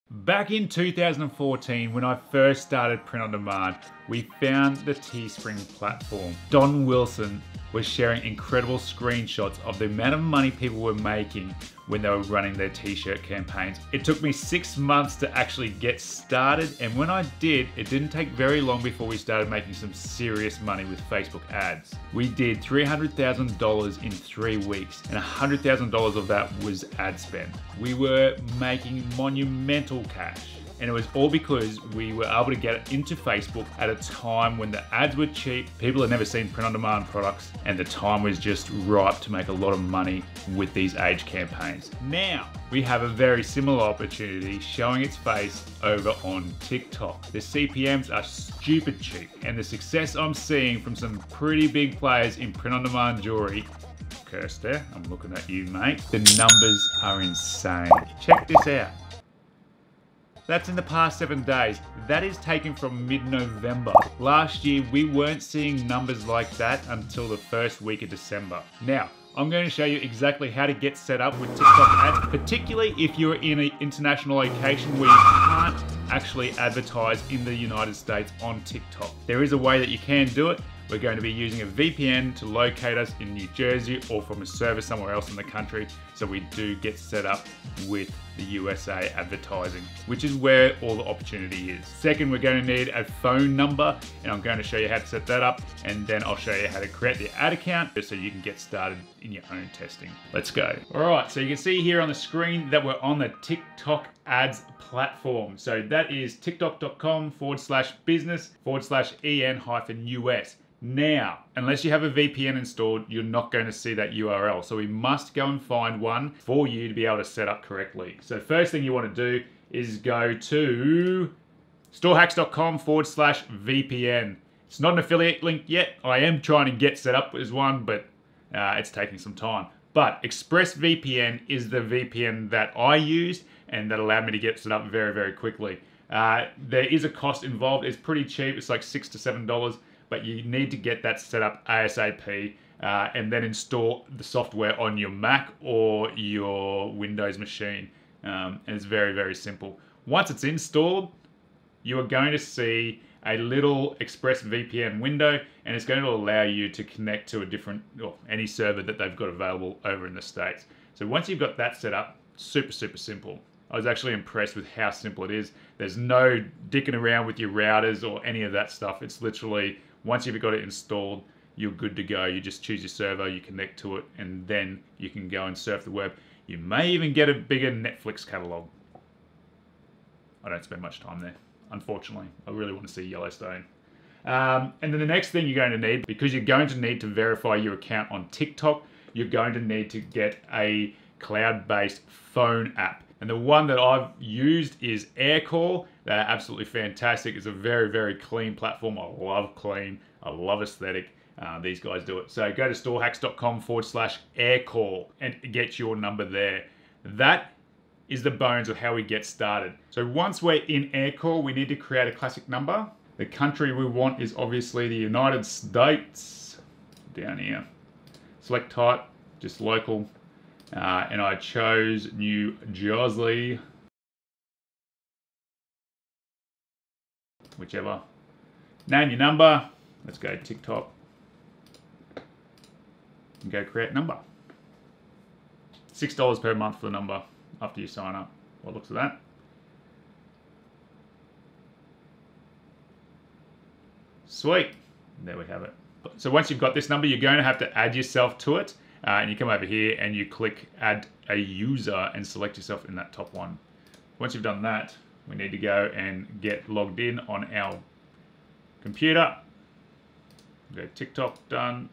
Back in 2014, when I first started print on demand, we found the Teespring platform. Don Wilson was sharing incredible screenshots of the amount of money people were making when they were running their t-shirt campaigns. It took me 6 months to actually get started, and when I did, it didn't take very long before we started making some serious money with Facebook ads. We did $300,000 in 3 weeks, and $100,000 of that was ad spend. We were making monumental cash. And it was all because we were able to get it into Facebook at a time when the ads were cheap, people had never seen print-on-demand products, and the time was just ripe to make a lot of money with these age campaigns. Now, we have a very similar opportunity showing its face over on TikTok. The CPMs are stupid cheap, and the success I'm seeing from some pretty big players in print-on-demand jewelry, curse there, I'm looking at you, mate. The numbers are insane. Check this out. That's in the past 7 days. That is taken from mid-November. Last year, we weren't seeing numbers like that until the first week of December. Now, I'm going to show you exactly how to get set up with TikTok ads, particularly if you're in an international location where you can't actually advertise in the United States on TikTok. There is a way that you can do it. We're going to be using a VPN to locate us in New Jersey or from a server somewhere else in the country, so we do get set up with the USA advertising, which is where all the opportunity is. Second, we're going to need a phone number, and I'm going to show you how to set that up, and then I'll show you how to create the ad account so you can get started in your own testing. Let's go. All right, so you can see here on the screen that we're on the TikTok ads platform. So that is tiktok.com/business/en-US. Now, unless you have a VPN installed, you're not going to see that URL. So we must go and find one for you to be able to set up correctly. So first thing you want to do is go to storehacks.com/VPN. It's not an affiliate link yet. I am trying to get set up as one, but it's taking some time. But ExpressVPN is the VPN that I used and that allowed me to get set up very, very quickly. There is a cost involved. It's pretty cheap. It's like $6 to $7. But you need to get that set up ASAP and then install the software on your Mac or your Windows machine. And it's very, very simple. Once it's installed, you are going to see a little ExpressVPN window, and it's going to allow you to connect to a different, or any server that they've got available over in the States. So once you've got that set up, super, super simple. I was actually impressed with how simple it is. There's no dicking around with your routers or any of that stuff. It's literally, once you've got it installed, you're good to go. You just choose your server, you connect to it, and then you can go and surf the web. You may even get a bigger Netflix catalog. I don't spend much time there, unfortunately. I really want to see Yellowstone. And then the next thing you're going to need, because you're going to need to verify your account on TikTok, you're going to need to get a cloud-based phone app. And the one that I've used is Aircall. They're absolutely fantastic. It's a very, very clean platform. I love clean. I love aesthetic. These guys do it. So go to storehacks.com/Aircall and get your number there. That is the bones of how we get started. So once we're in Aircall, we need to create a classic number. The country we want is obviously the United States. Down here. Select type, just local. And I chose New Jersey. Whichever. Name your number. Let's go TikTok. And go create number. $6 per month for the number after you sign up. What looks at that? Sweet. There we have it. So once you've got this number, you're going to have to add yourself to it. And you come over here and you click add a user and select yourself in that top one. Once you've done that, we need to go and get logged in on our computer. Go TikTok, done.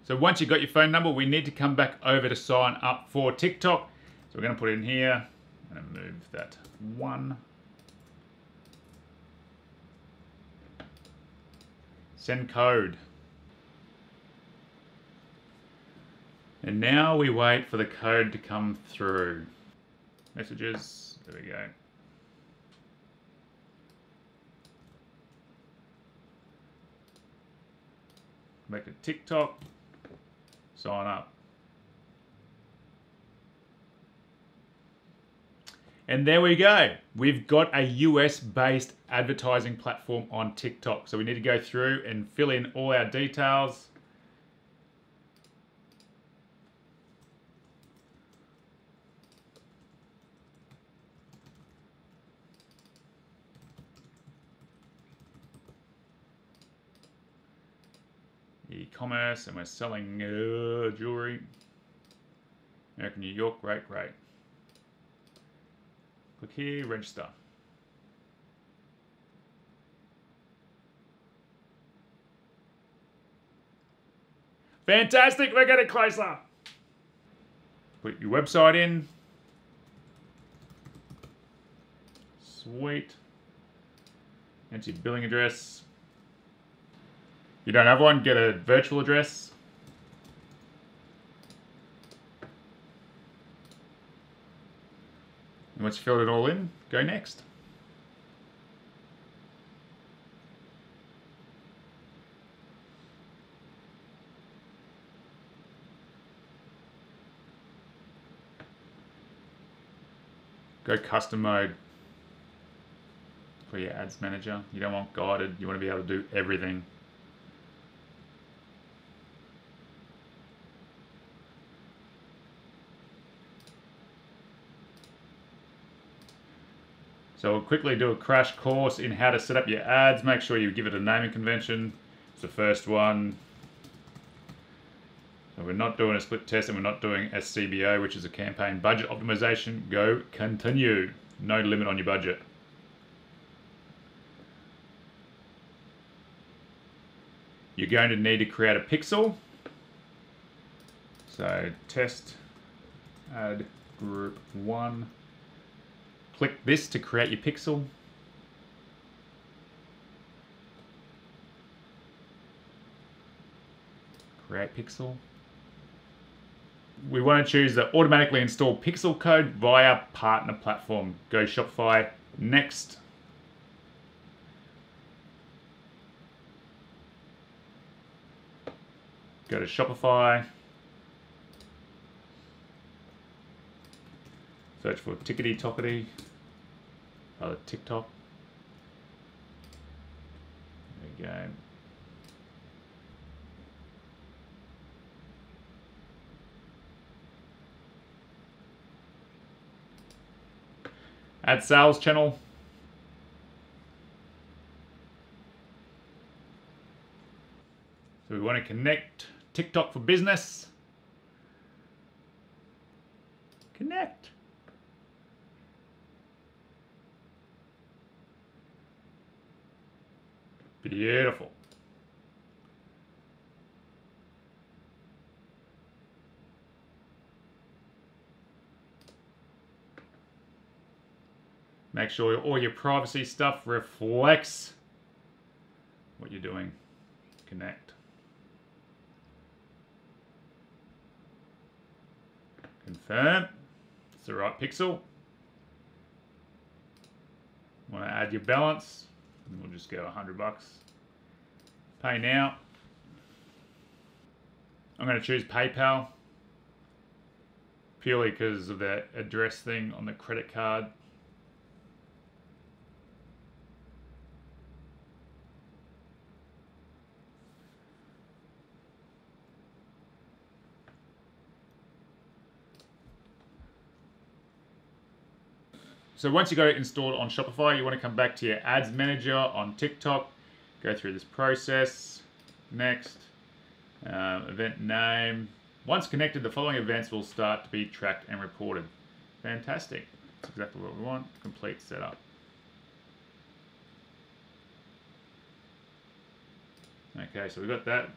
So once you've got your phone number, we need to come back over to sign up for TikTok. So we're going to put it in here and move that one. Send code. And now we wait for the code to come through. Messages, there we go. Back to TikTok, sign up. And there we go. We've got a US-based advertising platform on TikTok. So we need to go through and fill in all our details. E-commerce, and we're selling jewelry. American, New York, great. Click here, register. Fantastic, we're getting closer. Put your website in. Sweet. Enter your billing address. If you don't have one, get a virtual address. And once you fill it all in, go next. Go custom mode for your ads manager. You don't want guided, you want to be able to do everything. So we'll quickly do a crash course in how to set up your ads. Make sure you give it a naming convention. It's the first one. So we're not doing a split test and we're not doing a CBO, which is a campaign budget optimization. Go continue. No limit on your budget. You're going to need to create a pixel. So test ad group 1. Click this to create your pixel. Create pixel. We want to choose the automatically install pixel code via partner platform. Go Shopify. Next. Go to Shopify. Search for Tickety Tockety. TikTok. There we go. Add sales channel. So we want to connect TikTok for business. Connect. Beautiful. Make sure all your privacy stuff reflects what you're doing. Connect. Confirm. It's the right pixel. Want to add your balance. We'll just go $100. Pay now. I'm going to choose PayPal purely because of that address thing on the credit card. So once you got it installed on Shopify, you want to come back to your ads manager on TikTok, go through this process, next, event name. Once connected, the following events will start to be tracked and reported. Fantastic. That's exactly what we want. Complete setup. Okay, so we've got that.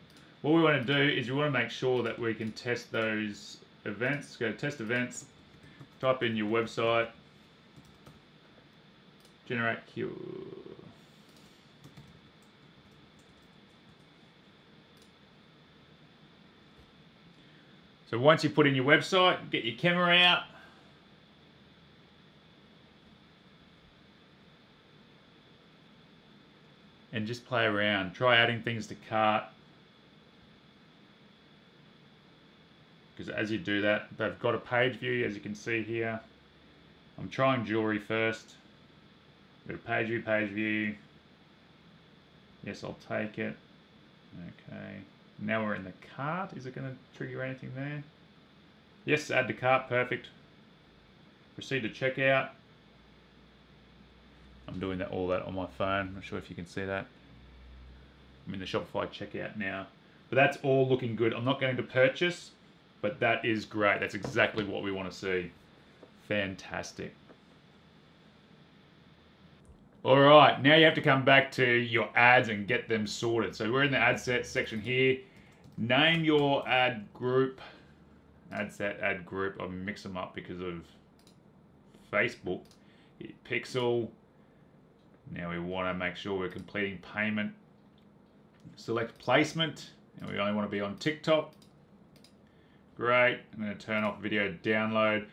What we want to do is we want to make sure that we can test those events. Go to test events, type in your website, generate queue. So once you put in your website, get your camera out. And just play around. Try adding things to cart. Because as you do that, they've got a page view, as you can see here. I'm trying jewelry first. Go to page view. Yes, I'll take it. Okay. Now we're in the cart. Is it going to trigger anything there? Yes, add to cart. Perfect. Proceed to checkout. I'm doing all that on my phone. I'm not sure if you can see that. I'm in the Shopify checkout now. But that's all looking good. I'm not going to purchase, but that is great. That's exactly what we want to see. Fantastic. All right, now you have to come back to your ads and get them sorted. So we're in the ad set section here. Name your ad group. Ad set, ad group. I mix them up because of Facebook. Hit pixel. Now we want to make sure we're completing payment. Select placement. And we only want to be on TikTok. Great. I'm going to turn off video download.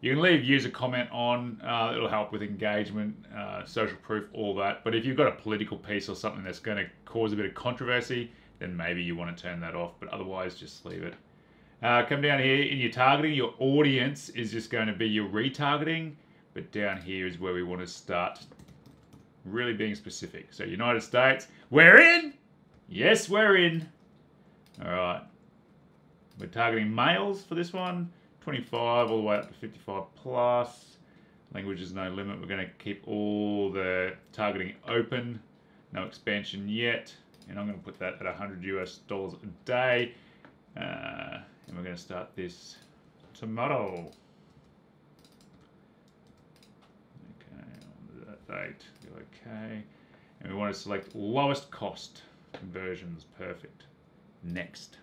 You can leave user comment on. It'll help with engagement, social proof, all that. But if you've got a political piece or something that's going to cause a bit of controversy, then maybe you want to turn that off. But otherwise, just leave it. Come down here in your targeting. Your audience is just going to be your retargeting. But down here is where we want to start really being specific. So United States, we're in. Yes, we're in. All right. We're targeting males for this one. 25 all the way up to 55 plus. Language is no limit. We're going to keep all the targeting open. No expansion yet. And I'm going to put that at $100 US a day. And we're going to start this tomorrow. Okay, on that date. Go okay. And we want to select lowest cost conversions. Perfect. Next.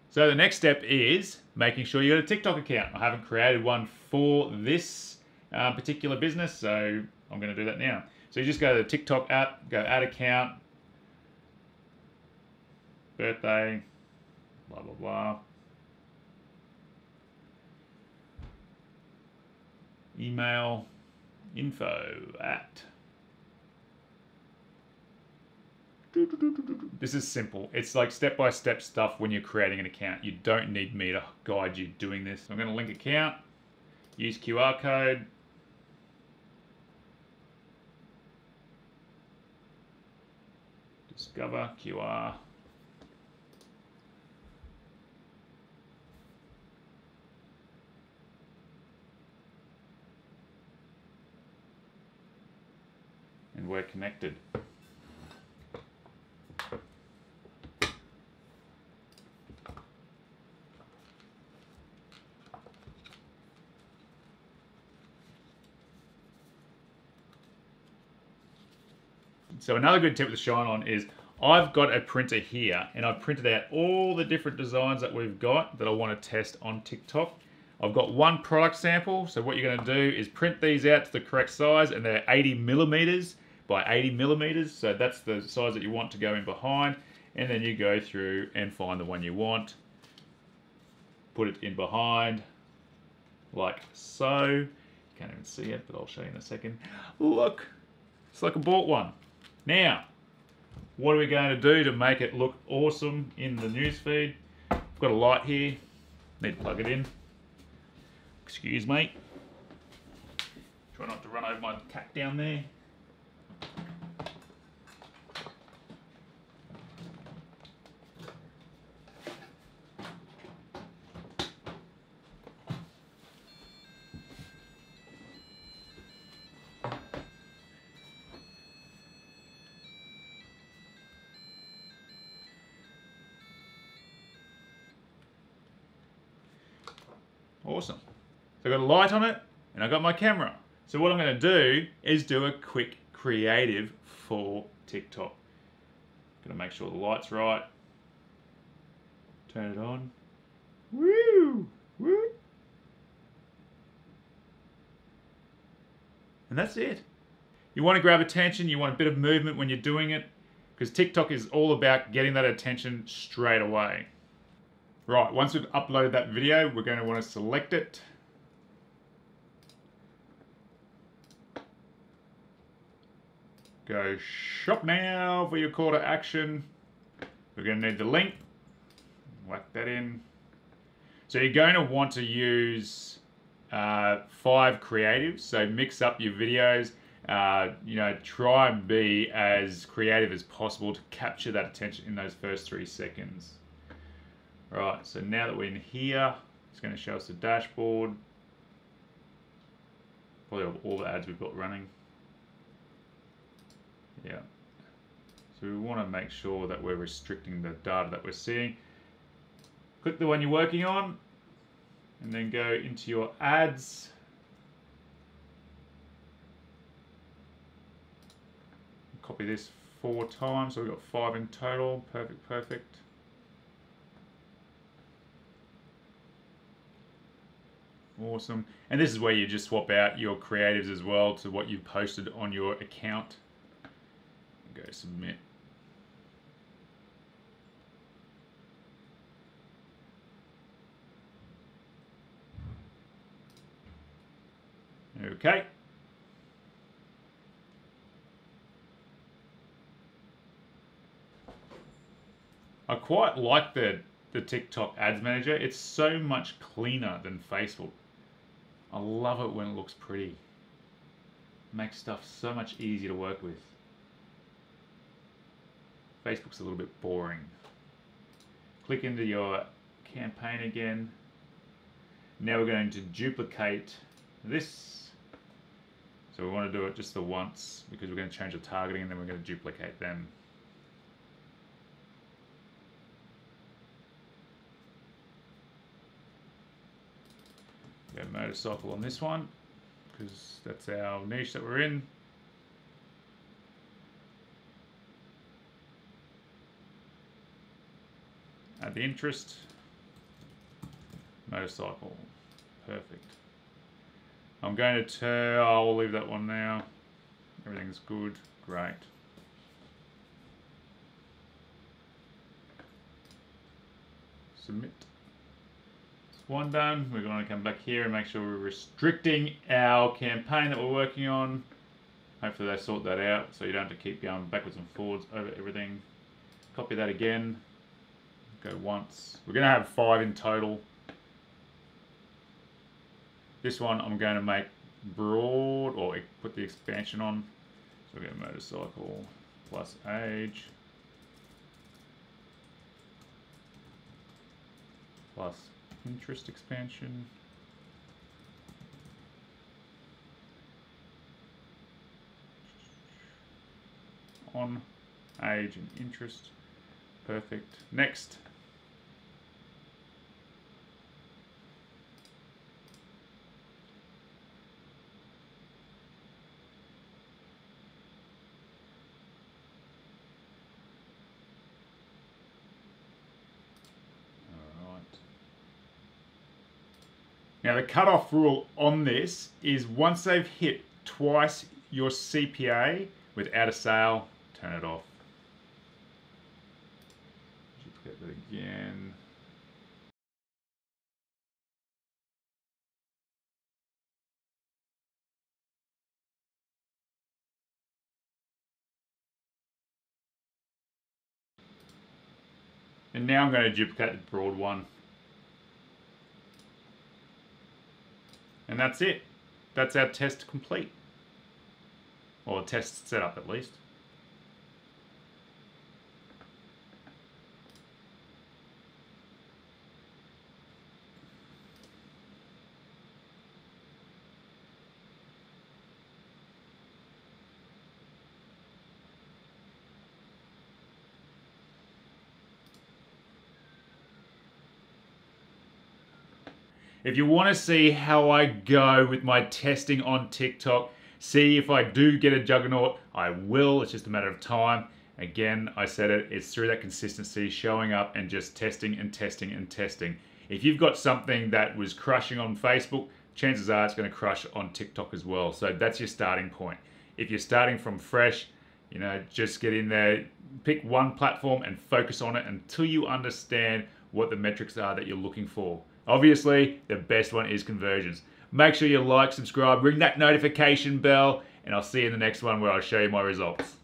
So the next step is making sure you got a TikTok account. I haven't created one for this particular business, so I'm going to do that now. So you just go to the TikTok app, go add account, birthday, blah, blah, blah. Email, info at. This is simple. It's like step-by-step stuff when you're creating an account. You don't need me to guide you doing this. I'm going to link account, use QR code. Discover QR. And we're connected. So another good tip to shine on is I've got a printer here and I've printed out all the different designs that we've got that I want to test on TikTok. I've got one product sample. So what you're going to do is print these out to the correct size, and they're 80 millimeters by 80 millimeters. So that's the size that you want to go in behind. And then you go through and find the one you want. Put it in behind like so. You can't even see it, but I'll show you in a second. Look, it's like I bought one. Now, what are we going to do to make it look awesome in the newsfeed? I've got a light here. Need to plug it in. Excuse me. Try not to run over my cat down there. Awesome. So I've got a light on it and I've got my camera. So what I'm going to do is do a quick creative for TikTok. Going to make sure the light's right. Turn it on. Woo! Woo! And that's it. You want to grab attention, you want a bit of movement when you're doing it, because TikTok is all about getting that attention straight away. Right, once we've uploaded that video, we're going to want to select it. Go shop now for your call to action. We're going to need the link. Whack that in. So you're going to want to use 5 creatives. So mix up your videos. Try and be as creative as possible to capture that attention in those first 3 seconds. Right, so now that we're in here, it's going to show us the dashboard. Probably all the ads we've got running. Yeah. So we want to make sure that we're restricting the data that we're seeing. Click the one you're working on, and then go into your ads. Copy this 4 times, so we've got 5 in total. Perfect, perfect. Awesome. And this is where you just swap out your creatives as well to what you've posted on your account. Go submit. Okay. I quite like the TikTok Ads Manager. It's so much cleaner than Facebook. I love it when it looks pretty. Makes stuff so much easier to work with. Facebook's a little bit boring. Click into your campaign again. Now we're going to duplicate this. So we want to do it just the once because we're going to change the targeting and then we're going to duplicate them. Go motorcycle on this one because that's our niche that we're in. Add the interest. Motorcycle. Perfect. I'm going to I'll leave that one now. Everything's good. Great. Submit. One done. We're going to come back here and make sure we're restricting our campaign that we're working on. Hopefully they sort that out so you don't have to keep going backwards and forwards over everything. Copy that again. Go once. We're going to have 5 in total. This one I'm going to make broad or put the expansion on. So we're going to motorcycle plus age plus interest expansion. On age and interest. Perfect. Next. Now the cutoff rule on this is once they've hit twice your CPA without a sale, turn it off. Duplicate that again. And now I'm going to duplicate the broad one. And that's it. That's our test complete. Or test set up at least. If you want to see how I go with my testing on TikTok, see if I do get a juggernaut, I will. It's just a matter of time. Again, I said it, it's through that consistency, showing up and just testing and testing and testing. If you've got something that was crushing on Facebook, chances are it's going to crush on TikTok as well. So that's your starting point. If you're starting from fresh, just get in there, pick one platform and focus on it until you understand what the metrics are that you're looking for. Obviously, the best one is conversions. Make sure you like, subscribe, ring that notification bell, and I'll see you in the next one where I'll show you my results.